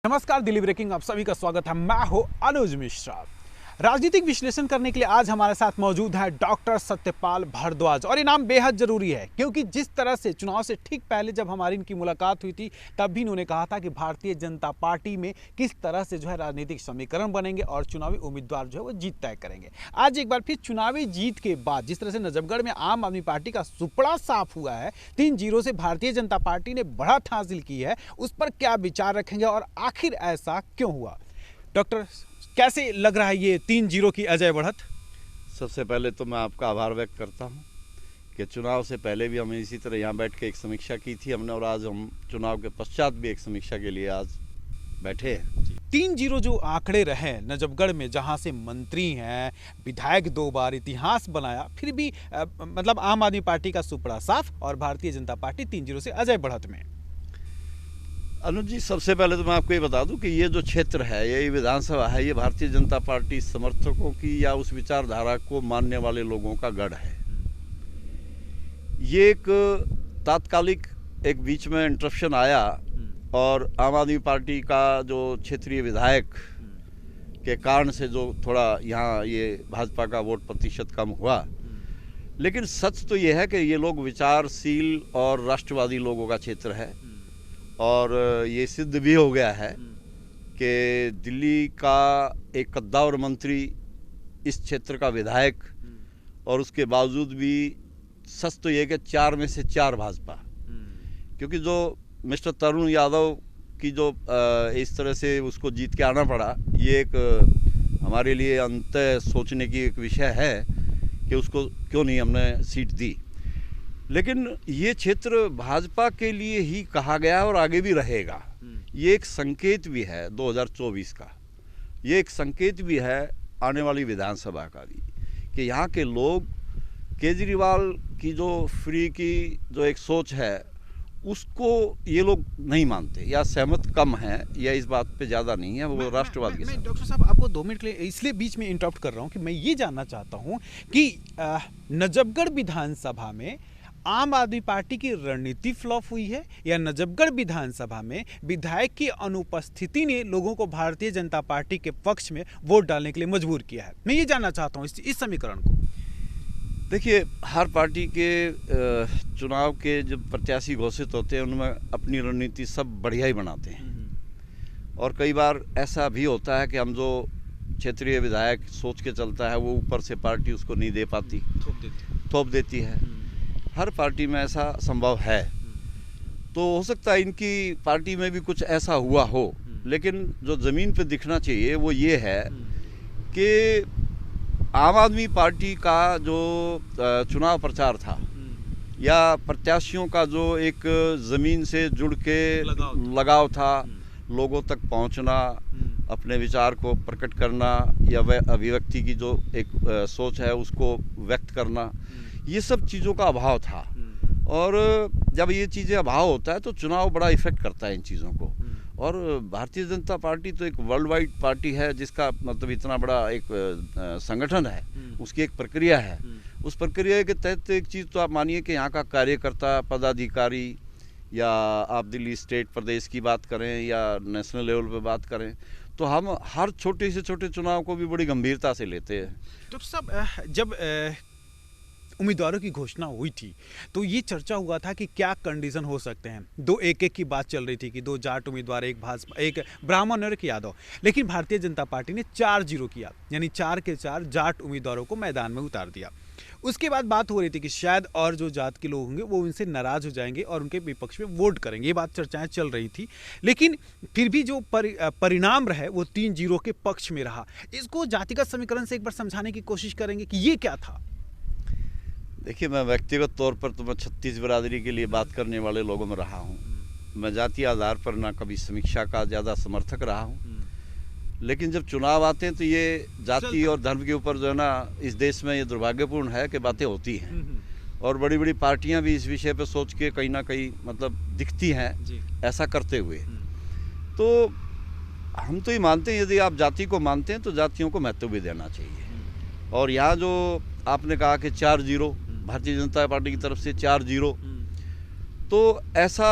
नमस्कार, दिल्ली ब्रेकिंग आप सभी का स्वागत है। मैं हूं अनुज मिश्रा। राजनीतिक विश्लेषण करने के लिए आज हमारे साथ मौजूद है डॉक्टर सत्यपाल भारद्वाज। और ये नाम बेहद जरूरी है क्योंकि जिस तरह से चुनाव से ठीक पहले जब हमारी इनकी मुलाकात हुई थी तब भी इन्होंने कहा था कि भारतीय जनता पार्टी में किस तरह से जो है राजनीतिक समीकरण बनेंगे और चुनावी उम्मीदवार जो है वो जीत तय करेंगे। आज एक बार फिर चुनावी जीत के बाद जिस तरह से नजफगढ़ में आम आदमी पार्टी का सुपड़ा साफ हुआ है, 3-0 से भारतीय जनता पार्टी ने बढ़त हासिल की है, उस पर क्या विचार रखेंगे और आखिर ऐसा क्यों हुआ? डॉक्टर, कैसे लग रहा है ये 3-0 की अजय बढ़त? सबसे पहले तो मैं आपका आभार व्यक्त करता हूं कि चुनाव से पहले भी हमने इसी तरह यहाँ बैठ के एक समीक्षा की थी हमने, और आज हम चुनाव के पश्चात भी एक समीक्षा के लिए आज बैठे हैं। 3-0 जो आंकड़े रहे नजफगढ़ में, जहां से मंत्री हैं, विधायक 2 बार, इतिहास बनाया, फिर भी मतलब आम आदमी पार्टी का सुपड़ा साफ और भारतीय जनता पार्टी 3-0 से अजय बढ़त में। अनुज जी, सबसे पहले तो मैं आपको ये बता दूं कि ये जो क्षेत्र है, ये विधानसभा है, ये भारतीय जनता पार्टी समर्थकों की या उस विचारधारा को मानने वाले लोगों का गढ़ है। ये एक तात्कालिक एक बीच में इंटरप्शन आया और आम आदमी पार्टी का जो क्षेत्रीय विधायक के कारण से जो थोड़ा यहाँ ये भाजपा का वोट प्रतिशत कम हुआ, लेकिन सच तो ये है कि ये लोग विचारशील और राष्ट्रवादी लोगों का क्षेत्र है। और ये सिद्ध भी हो गया है कि दिल्ली का एक कद्दावर मंत्री इस क्षेत्र का विधायक, और उसके बावजूद भी सच तो ये कि 4 में से 4 भाजपा, क्योंकि जो मिस्टर तरुण यादव की जो इस तरह से उसको जीत के आना पड़ा, ये एक हमारे लिए अंत सोचने की एक विषय है कि उसको क्यों नहीं हमने सीट दी। लेकिन ये क्षेत्र भाजपा के लिए ही कहा गया और आगे भी रहेगा। ये एक संकेत भी है 2024 का, ये एक संकेत भी है आने वाली विधानसभा का भी, कि यहाँ के लोग केजरीवाल की जो फ्री की जो एक सोच है उसको ये लोग नहीं मानते, या सहमत कम है, या इस बात पे ज़्यादा नहीं है, वो राष्ट्रवाद के साथ। डॉक्टर साहब, आपको 2 मिनट के लिए इसलिए बीच में इंटरप्ट कर रहा हूँ कि मैं ये जानना चाहता हूँ कि नजफगढ़ विधानसभा में आम आदमी पार्टी की रणनीति फ्लॉप हुई है या नजफगढ़ विधानसभा में विधायक की अनुपस्थिति ने लोगों को भारतीय जनता पार्टी के पक्ष में वोट डालने के लिए मजबूर किया है? मैं ये जानना चाहता हूँ इस समीकरण को। देखिए, हर पार्टी के चुनाव के जब प्रत्याशी घोषित होते हैं उनमें अपनी रणनीति सब बढ़िया ही बनाते हैं, और कई बार ऐसा भी होता है कि हम जो क्षेत्रीय विधायक सोच के चलता है वो ऊपर से पार्टी उसको नहीं दे पाती, थोप देती है। हर पार्टी में ऐसा संभव है, तो हो सकता है इनकी पार्टी में भी कुछ ऐसा हुआ हो, लेकिन जो ज़मीन पे दिखना चाहिए वो ये है कि आम आदमी पार्टी का जो चुनाव प्रचार था या प्रत्याशियों का जो एक ज़मीन से जुड़ के लगाव था, लोगों तक पहुंचना, अपने विचार को प्रकट करना या वह अभिव्यक्ति की जो एक सोच है उसको व्यक्त करना, ये सब चीज़ों का अभाव था। और जब ये चीज़ें अभाव होता है तो चुनाव बड़ा इफेक्ट करता है इन चीज़ों को। और भारतीय जनता पार्टी तो एक वर्ल्ड वाइड पार्टी है, जिसका मतलब इतना बड़ा एक संगठन है, उसकी एक प्रक्रिया है। उस प्रक्रिया के तहत एक चीज़ तो आप मानिए कि यहाँ का कार्यकर्ता, पदाधिकारी, या आप दिल्ली स्टेट प्रदेश की बात करें या नेशनल लेवल पे बात करें, तो हम हर छोटे से छोटे चुनाव को भी बड़ी गंभीरता से लेते हैं। तो सब जब उम्मीदवारों की घोषणा हुई थी तो ये चर्चा हुआ था कि क्या कंडीशन हो सकते हैं। 2-1-1 की बात चल रही थी कि 2 जाट उम्मीदवार, एक भाजपा, एक ब्राह्मण और एक यादव, लेकिन भारतीय जनता पार्टी ने 4-0 किया, यानी 4 के 4 जाट उम्मीदवारों को मैदान में उतार दिया। उसके बाद बात हो रही थी कि शायद और जो जात के लोग होंगे वो उनसे नाराज हो जाएंगे और उनके विपक्ष में वोट करेंगे, ये बात चर्चाएं चल रही थी। लेकिन फिर भी जो परिणाम रहे वो 3-0 के पक्ष में रहा। इसको जातिगत समीकरण से एक बार समझाने की कोशिश करेंगे कि ये क्या था? देखिए, मैं व्यक्तिगत तौर पर तो मैं 36 बिरादरी के लिए बात करने वाले लोगों में रहा हूँ। मैं जातीय आधार पर ना कभी समीक्षा का ज़्यादा समर्थक रहा हूँ, लेकिन जब चुनाव आते हैं तो ये जाति और धर्म के ऊपर जो है ना, इस देश में ये दुर्भाग्यपूर्ण है कि बातें होती हैं, और बड़ी बड़ी पार्टियां भी इस विषय पर सोच के कहीं ना कहीं मतलब दिखती हैं ऐसा करते हुए। तो हम तो ये मानते हैं, यदि आप जाति को मानते हैं तो जातियों को महत्व भी देना चाहिए। और यहाँ जो आपने कहा कि 4-0 भारतीय जनता पार्टी की तरफ से 4-0, तो ऐसा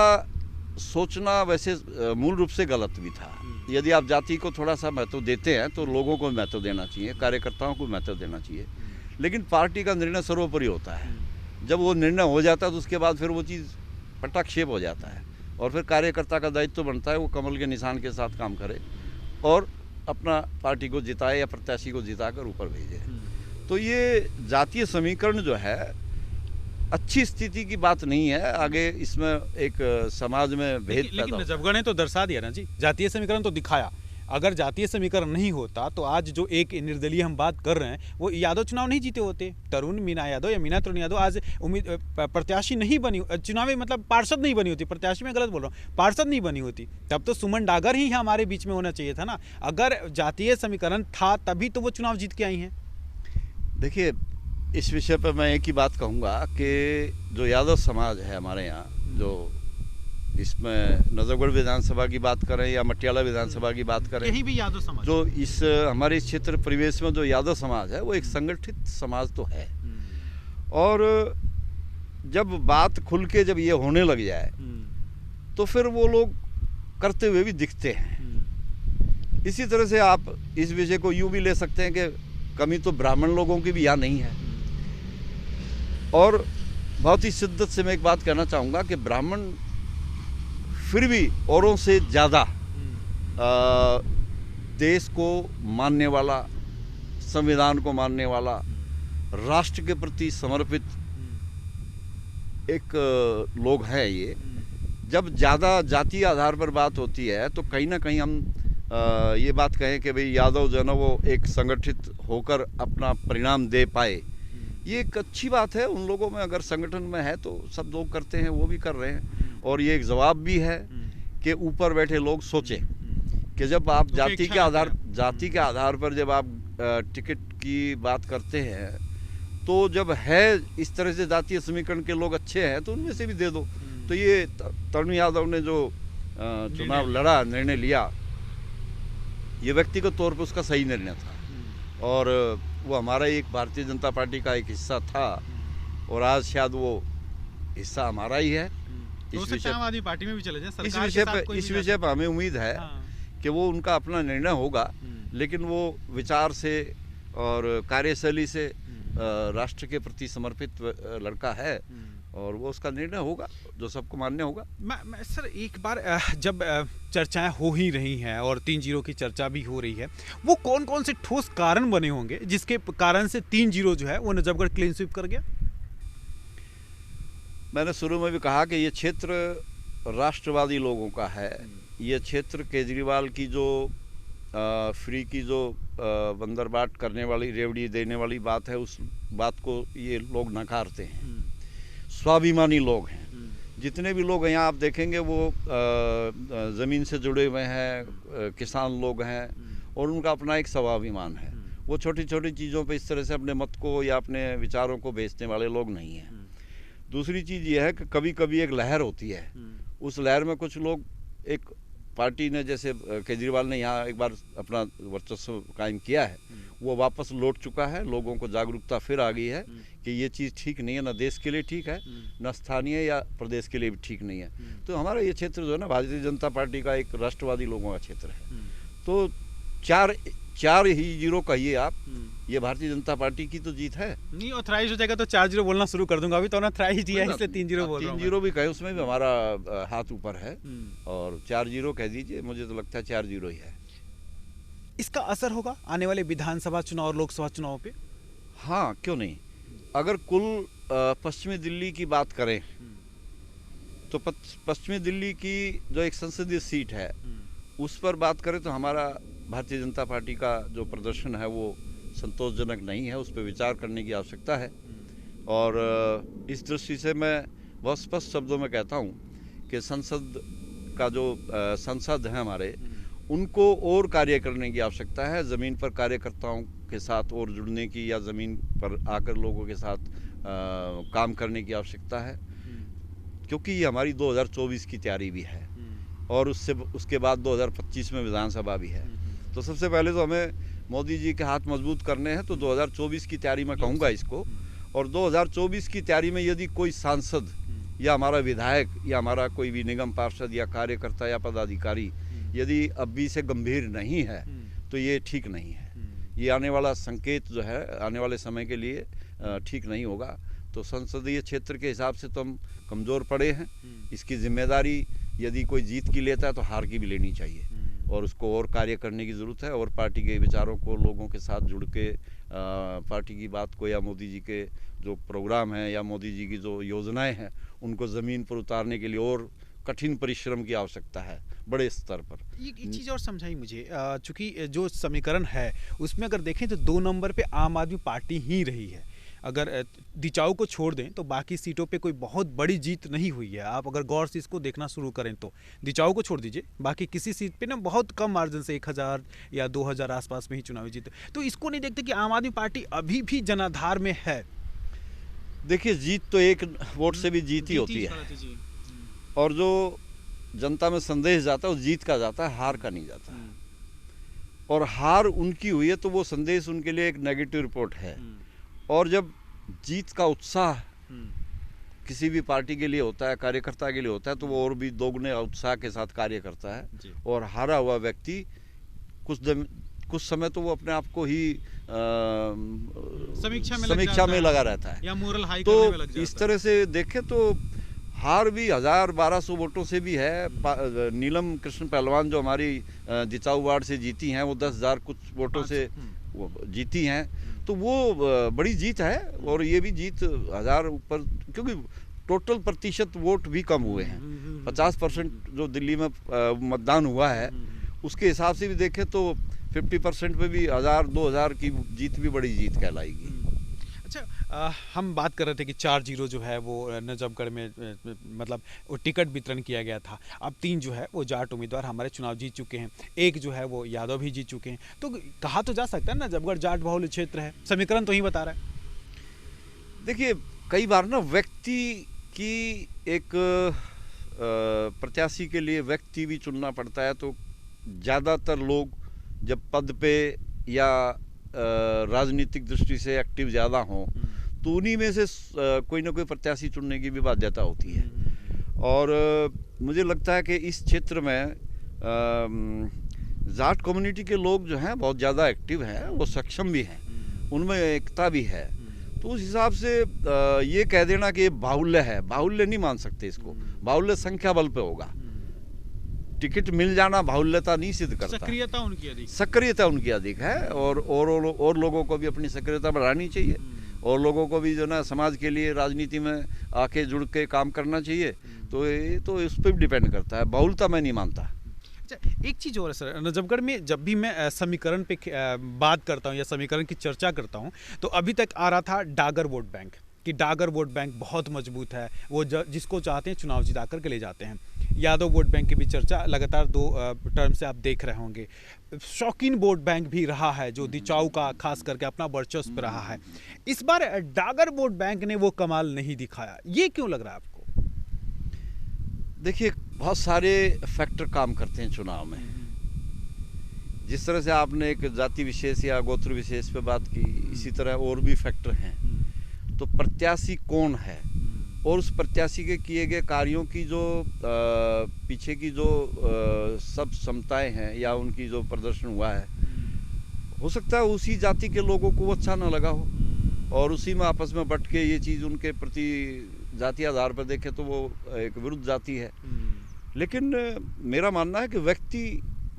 सोचना वैसे मूल रूप से गलत भी था। यदि आप जाति को थोड़ा सा महत्व देते हैं तो लोगों को महत्व देना चाहिए, कार्यकर्ताओं को महत्व देना चाहिए। लेकिन पार्टी का निर्णय सर्वोपरि होता है। जब वो निर्णय हो जाता है तो उसके बाद फिर वो चीज़ पटाक्षेप हो जाता है और फिर कार्यकर्ता का दायित्व बनता है वो कमल के निशान के साथ काम करे और अपना पार्टी को जिताए या प्रत्याशी को जिताकर ऊपर भेजे। तो ये जातीय समीकरण जो है अच्छी स्थिति की बात नहीं है। आगे इसमें एक समाज में भेद पैदा लेकिन नजफगढ़ ने तो दर्शा दिया ना जी, जातीय समीकरण तो दिखाया। अगर जातीय समीकरण नहीं होता तो आज जो एक निर्दलीय हम बात कर रहे हैं वो यादव चुनाव नहीं जीते होते। तरुण मीना यादव या मीना तरुण यादव आज प्रत्याशी नहीं बनी, चुनावी मतलब पार्षद नहीं बनी होती, प्रत्याशी में गलत बोल रहा हूँ, पार्षद नहीं बनी होती, तब तो सुमन डागर ही हमारे बीच में होना चाहिए था ना। अगर जातीय समीकरण था तभी तो वो चुनाव जीत के आई हैं। देखिए, इस विषय पर मैं एक ही बात कहूँगा कि जो यादव समाज है हमारे यहाँ, जो इसमें नजफगढ़ विधानसभा की बात करें या मटियाला विधानसभा की बात करें, यही भी यादव समाज, जो इस हमारे इस क्षेत्र परिवेश में जो यादव समाज है वो एक संगठित समाज तो है। और जब बात खुल के जब ये होने लग जाए तो फिर वो लोग करते हुए भी दिखते हैं। इसी तरह से आप इस विषय को यूँ भी ले सकते हैं कि कमी तो ब्राह्मण लोगों की भी यहाँ नहीं है। और बहुत ही शिद्दत से मैं एक बात कहना चाहूँगा कि ब्राह्मण फिर भी औरों से ज़्यादा देश को मानने वाला, संविधान को मानने वाला, राष्ट्र के प्रति समर्पित एक लोग हैं ये। जब ज़्यादा जातीय आधार पर बात होती है तो कहीं ना कहीं हम ये बात कहें कि भाई यादव जो है ना वो एक संगठित होकर अपना परिणाम दे पाए, ये एक अच्छी बात है। उन लोगों में अगर संगठन में है तो सब लोग करते हैं, वो भी कर रहे हैं। और ये एक जवाब भी है कि ऊपर बैठे लोग सोचें कि जब आप जाति के आधार पर जब आप टिकट की बात करते हैं तो जब है इस तरह से जातीय समीकरण के लोग अच्छे हैं तो उनमें से भी दे दो। तो ये तरुण यादव ने जो चुनाव लड़ा, निर्णय लिया, ये व्यक्तिगत तौर पर उसका सही निर्णय था और वो हमारा एक भारतीय जनता पार्टी का एक हिस्सा था और आज शायद वो हिस्सा हमारा ही है। इस विषय पर हमें उम्मीद है कि वो उनका अपना निर्णय होगा, लेकिन वो विचार से और कार्यशैली से राष्ट्र के प्रति समर्पित लड़का है और वो उसका निर्णय होगा जो सबको मान्य होगा। मैं सर एक बार जब चर्चाएं हो ही रही हैं और 3-0 की चर्चा भी हो रही है, वो कौन कौन से ठोस कारण बने होंगे जिसके कारण से 3-0 जो है वो नजफगढ़ क्लीन स्वीप कर गया? मैंने शुरू में भी कहा कि ये क्षेत्र राष्ट्रवादी लोगों का है। ये क्षेत्र केजरीवाल की जो फ्री की जो बंदर बाट करने वाली, रेवड़ी देने वाली बात है, उस बात को ये लोग नकारते हैं। स्वाभिमानी लोग हैं। जितने भी लोग यहाँ आप देखेंगे वो ज़मीन से जुड़े हुए हैं, किसान लोग हैं और उनका अपना एक स्वाभिमान है। वो छोटी छोटी चीज़ों पे इस तरह से अपने मत को या अपने विचारों को बेचने वाले लोग नहीं हैं। दूसरी चीज़ ये है कि कभी कभी एक लहर होती है, उस लहर में कुछ लोग, एक पार्टी ने, जैसे केजरीवाल ने यहाँ एक बार अपना वर्चस्व कायम किया है, वो वापस लौट चुका है। लोगों को जागरूकता फिर आ गई है कि ये चीज़ ठीक नहीं है, ना देश के लिए ठीक है, ना स्थानीय या प्रदेश के लिए भी ठीक नहीं है। तो हमारा ये क्षेत्र जो है ना, भारतीय जनता पार्टी का एक राष्ट्रवादी लोगों का क्षेत्र है। तो 4-0 कहिए आप, ये भारतीय जनता पार्टी की तो जीत है। नहीं, ऑथराइज हो जाएगा तो 4-0 बोलना शुरू कर दूंगा। अभी तो ऑथराइज ही है, इसलिए 3-0 बोल रहा हूं। 3-0 भी कहे, उसमें भी हमारा हाथ ऊपर है और 4-0 कह दीजिए, मुझे तो लगता है 4-0 ही है। इसका असर होगा आने वाले विधानसभा चुनाव और लोकसभा चुनाव पे? हाँ, क्यों नहीं। अगर कुल पश्चिमी दिल्ली की बात करें तो पश्चिमी दिल्ली की जो एक संसदीय सीट है उस पर बात करें तो हमारा भारतीय जनता पार्टी का जो प्रदर्शन है वो संतोषजनक नहीं है, उस पर विचार करने की आवश्यकता है। और इस दृष्टि से मैं बहुत स्पष्ट शब्दों में कहता हूँ कि संसद का जो संसद है हमारे, उनको और कार्य करने की आवश्यकता है। ज़मीन पर कार्यकर्ताओं के साथ और जुड़ने की या ज़मीन पर आकर लोगों के साथ काम करने की आवश्यकता है, क्योंकि ये हमारी 2024 की तैयारी भी है और उसके बाद 2025 में विधानसभा भी है। तो सबसे पहले तो हमें मोदी जी के हाथ मजबूत करने हैं, तो 2024 की तैयारी में कहूँगा इसको। और 2024 की तैयारी में यदि कोई सांसद या हमारा विधायक या हमारा कोई भी निगम पार्षद या कार्यकर्ता या पदाधिकारी यदि अभी से गंभीर नहीं है तो ये ठीक नहीं है। ये आने वाला संकेत जो है आने वाले समय के लिए ठीक नहीं होगा। तो संसदीय क्षेत्र के हिसाब से तो हम कमज़ोर पड़े हैं। इसकी जिम्मेदारी यदि कोई जीत की लेता है तो हार की भी लेनी चाहिए और उसको और कार्य करने की ज़रूरत है। और पार्टी के विचारों को लोगों के साथ जुड़ के पार्टी की बात को या मोदी जी के जो प्रोग्राम हैं या मोदी जी की जो योजनाएं हैं उनको ज़मीन पर उतारने के लिए और कठिन परिश्रम की आवश्यकता है बड़े स्तर पर। एक चीज़ और समझाई मुझे, चूंकि जो समीकरण है उसमें अगर देखें तो 2 नंबर पे आम आदमी पार्टी ही रही है। अगर दिचाऊ को छोड़ दें तो बाकी सीटों पे कोई बहुत बड़ी जीत नहीं हुई है। आप अगर गौर से इसको देखना शुरू करें तो दिचाऊ को छोड़ दीजिए, बाकी किसी सीट पे ना बहुत कम मार्जिन से 1000 या 2000 आसपास में ही चुनावी जीत। तो इसको नहीं देखते कि आम आदमी पार्टी अभी भी जनाधार में है। देखिए, जीत तो एक वोट से भी जीत ही होती है और जो जनता में संदेश जाता है वो जीत का जाता है, हार का नहीं जाता। और हार उनकी हुई है तो वो संदेश उनके लिए एक नेगेटिव रिपोर्ट है। और जब जीत का उत्साह किसी भी पार्टी के लिए होता है, कार्यकर्ता के लिए होता है, तो वो और भी दोगुने उत्साह के साथ कार्य करता है। और हारा हुआ व्यक्ति कुछ समय तो वो अपने आप को ही समीक्षा में लगा रहता है या मोरल हाई तो करने में लग जाता है। इस तरह से देखें तो हार भी 1000-1200 वोटों से भी है। नीलम कृष्ण पहलवान जो हमारी दिचाऊ वार्ड से जीती हैं वो 10,000 कुछ वोटों से जीती हैं, तो वो बड़ी जीत है। और ये भी जीत 1000 ऊपर, क्योंकि टोटल प्रतिशत वोट भी कम हुए हैं। 50% जो दिल्ली में मतदान हुआ है उसके हिसाब से भी देखें तो 50% पे भी 1000-2000 की जीत भी बड़ी जीत कहलाएगी। अच्छा, हम बात कर रहे थे कि 4-0 जो है वो नजफगढ़ में मतलब वो टिकट वितरण किया गया था। अब 3 जो है वो जाट उम्मीदवार हमारे चुनाव जीत चुके हैं, 1 जो है वो यादव भी जीत चुके हैं। तो कहा तो जा सकता है नजफगढ़ जाट बहुल क्षेत्र है, समीकरण तो ही बता रहा है। देखिए, कई बार ना व्यक्ति की एक प्रत्याशी के लिए व्यक्ति भी चुनना पड़ता है। तो ज़्यादातर लोग जब पद पे या राजनीतिक दृष्टि से एक्टिव ज़्यादा हों तो उन्हीं में से कोई ना कोई प्रत्याशी चुनने की भी बाध्यता होती है। और मुझे लगता है कि इस क्षेत्र में जाट कम्युनिटी के लोग जो हैं बहुत ज़्यादा एक्टिव हैं, वो सक्षम भी हैं, उनमें एकता भी है। तो उस हिसाब से ये कह देना कि ये बाहुल्य है, बाहुल्य नहीं मान सकते इसको। बाहुल्य संख्या बल पे होगा। टिकट मिल जाना बाहुल्यता नहीं सिद्ध करता। सक्रियता उनकी अधिक है और लोगों को भी अपनी सक्रियता बढ़ानी चाहिए और लोगों को भी जो ना समाज के लिए राजनीति में आके जुड़ के काम करना चाहिए। तो ये तो इस पर भी डिपेंड करता है, बाहुल्यता मैं नहीं मानता। अच्छा, एक चीज़ और है सर, नजफगढ़ में जब भी मैं समीकरण पे बात करता हूँ या समीकरण की चर्चा करता हूँ तो अभी तक आ रहा था डागर वोट बैंक, कि डागर वोट बैंक बहुत मजबूत है, वो जिसको चाहते हैं चुनाव जिता कर के ले जाते हैं। यादव वोट बैंक की भी चर्चा लगातार 2 टर्म से आप देख रहे होंगे। शौकीन वोट बैंक भी रहा है जो दिचाऊ का खास करके अपना वर्चस्व रहा है। इस बार डागर वोट बैंक ने वो कमाल नहीं दिखाया, ये क्यों लग रहा है आपको? देखिए, बहुत सारे फैक्टर काम करते हैं चुनाव में। जिस तरह से आपने एक जाति विशेष या गोत्र विशेष पे बात की, इसी तरह और भी फैक्टर हैं। तो प्रत्याशी कौन है और उस प्रत्याशी के किए गए कार्यों की जो पीछे की जो सब क्षमताएं हैं या उनकी जो प्रदर्शन हुआ है, हो सकता है उसी जाति के लोगों को वो अच्छा ना लगा हो और उसी में आपस में बट के ये चीज़ उनके प्रति जाति आधार पर देखें तो वो एक विरुद्ध जाति है। लेकिन मेरा मानना है कि व्यक्ति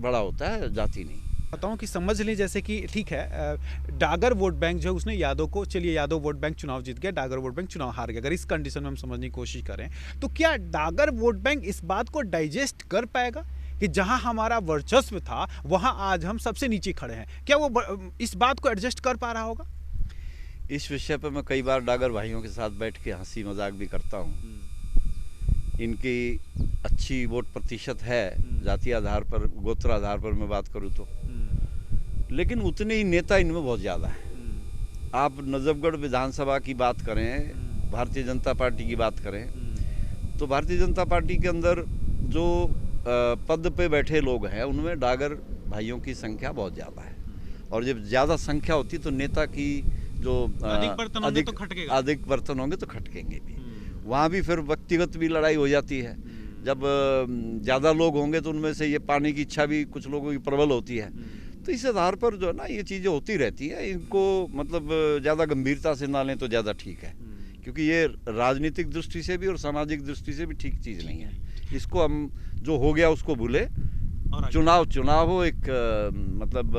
बड़ा होता है, जाति नहीं। बताऊं कि समझ लें जैसे कि ठीक है, डागर वोट बैंक जो है उसने यादव को, चलिए यादव वोट बैंक चुनाव जीत गया, डागर वोट बैंक चुनाव हार गया। अगर इस कंडीशन में हम समझने की कोशिश करें तो क्या डागर वोट बैंक इस बात को डाइजेस्ट कर पाएगा कि जहां हमारा वर्चस्व था वहां आज हम सबसे नीचे खड़े हैं? क्या वो इस बात को एडजस्ट कर पा रहा होगा? इस विषय पर मैं कई बार डागर भाइयों के साथ बैठ के हंसी मजाक भी करता हूँ। इनकी अच्छी वोट प्रतिशत है जाति आधार पर, गोत्र आधार पर मैं बात करूँ तो, लेकिन उतने ही नेता इनमें बहुत ज़्यादा है। आप नजफगढ़ विधानसभा की बात करें, भारतीय जनता पार्टी की बात करें, तो भारतीय जनता पार्टी के अंदर जो पद पे बैठे लोग हैं उनमें डागर भाइयों की संख्या बहुत ज़्यादा है। और जब ज़्यादा संख्या होती तो नेता की जो अधिक बर्तन होंगे तो खटकेंगे भी, वहाँ भी फिर व्यक्तिगत भी लड़ाई हो जाती है। जब ज़्यादा लोग होंगे तो उनमें से ये पाने की इच्छा भी कुछ लोगों की प्रबल होती है। तो इस आधार पर जो है ना ये चीज़ें होती रहती हैं, इनको मतलब ज़्यादा गंभीरता से ना लें तो ज़्यादा ठीक है, क्योंकि ये राजनीतिक दृष्टि से भी और सामाजिक दृष्टि से भी ठीक चीज़ नहीं है। इसको हम जो हो गया उसको भूले। चुनाव हो एक मतलब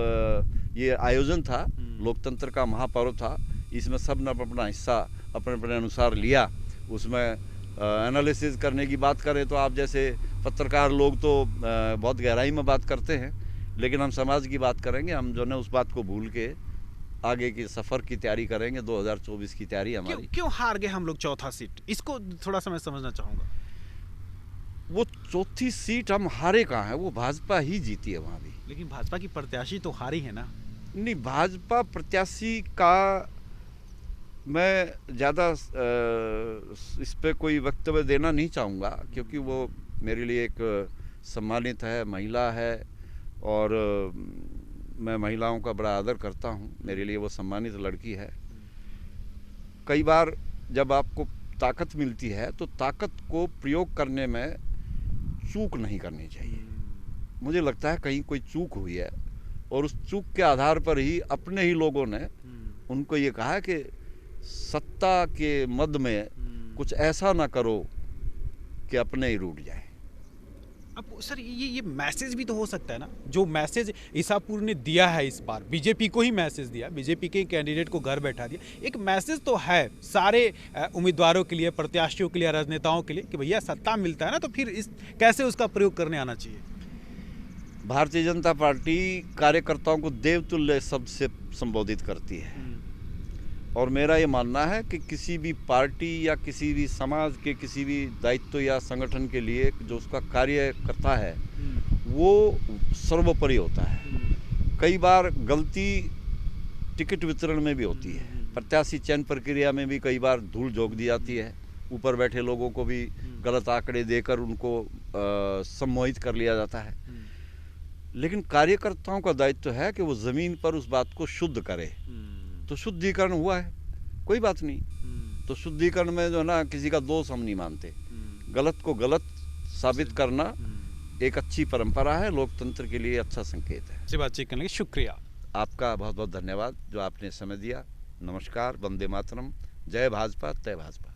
ये आयोजन था, लोकतंत्र का महापर्व था, इसमें सब ने अपना हिस्सा अपने अपने अनुसार लिया। उसमें एनालिसिस करने की बात करें तो आप जैसे पत्रकार लोग तो बहुत गहराई में बात करते हैं, लेकिन हम समाज की बात करेंगे। हम जो है उस बात को भूल के आगे के सफ़र की तैयारी करेंगे। 2024 की तैयारी हमारी। क्यों हार गए हम लोग चौथा सीट? इसको थोड़ा सा मैं समझना चाहूँगा। वो चौथी सीट हम हारे कहाँ हैं, वो भाजपा ही जीती है वहाँ भी। लेकिन भाजपा की प्रत्याशी तो हारी है ना। नहीं, भाजपा प्रत्याशी का मैं ज़्यादा इस पे कोई वक्तव्य देना नहीं चाहूँगा, क्योंकि वो मेरे लिए एक सम्मानित है, महिला है, और मैं महिलाओं का बड़ा आदर करता हूँ। मेरे लिए वो सम्मानित लड़की है। कई बार जब आपको ताकत मिलती है तो ताकत को प्रयोग करने में चूक नहीं करनी चाहिए। मुझे लगता है कहीं कोई चूक हुई है, और उस चूक के आधार पर ही अपने ही लोगों ने उनको ये कहा कि सत्ता के मद में कुछ ऐसा ना करो कि अपने ही रूठ जाए। अब सर ये मैसेज भी तो हो सकता है ना, जो मैसेज ईसापुर ने दिया है इस बार, बीजेपी को ही मैसेज दिया, बीजेपी के कैंडिडेट को घर बैठा दिया। एक मैसेज तो है सारे उम्मीदवारों के लिए, प्रत्याशियों के लिए, राजनेताओं के लिए कि भैया सत्ता मिलता है ना, तो फिर इस कैसे उसका प्रयोग करने आना चाहिए। भारतीय जनता पार्टी कार्यकर्ताओं को देवतुल्य शब्द से संबोधित करती है, और मेरा ये मानना है कि किसी भी पार्टी या किसी भी समाज के किसी भी दायित्व या संगठन के लिए जो उसका कार्य करता है वो सर्वोपरि होता है। कई बार गलती टिकट वितरण में भी होती है, प्रत्याशी चयन प्रक्रिया में भी कई बार धूल झोंक दी जाती है, ऊपर बैठे लोगों को भी गलत आंकड़े देकर उनको सम्मोहित कर लिया जाता है। लेकिन कार्यकर्ताओं का दायित्व है कि वो ज़मीन पर उस बात को शुद्ध करे। तो शुद्धिकरण हुआ है, कोई बात नहीं। तो शुद्धिकरण में जो है ना किसी का दोष हम नहीं मानते। गलत को गलत साबित करना एक अच्छी परंपरा है, लोकतंत्र के लिए अच्छा संकेत है। से बातचीत करने के लिए शुक्रिया। आपका बहुत बहुत धन्यवाद जो आपने समय दिया। नमस्कार, वंदे मातरम, जय भाजपा, तय भाजपा।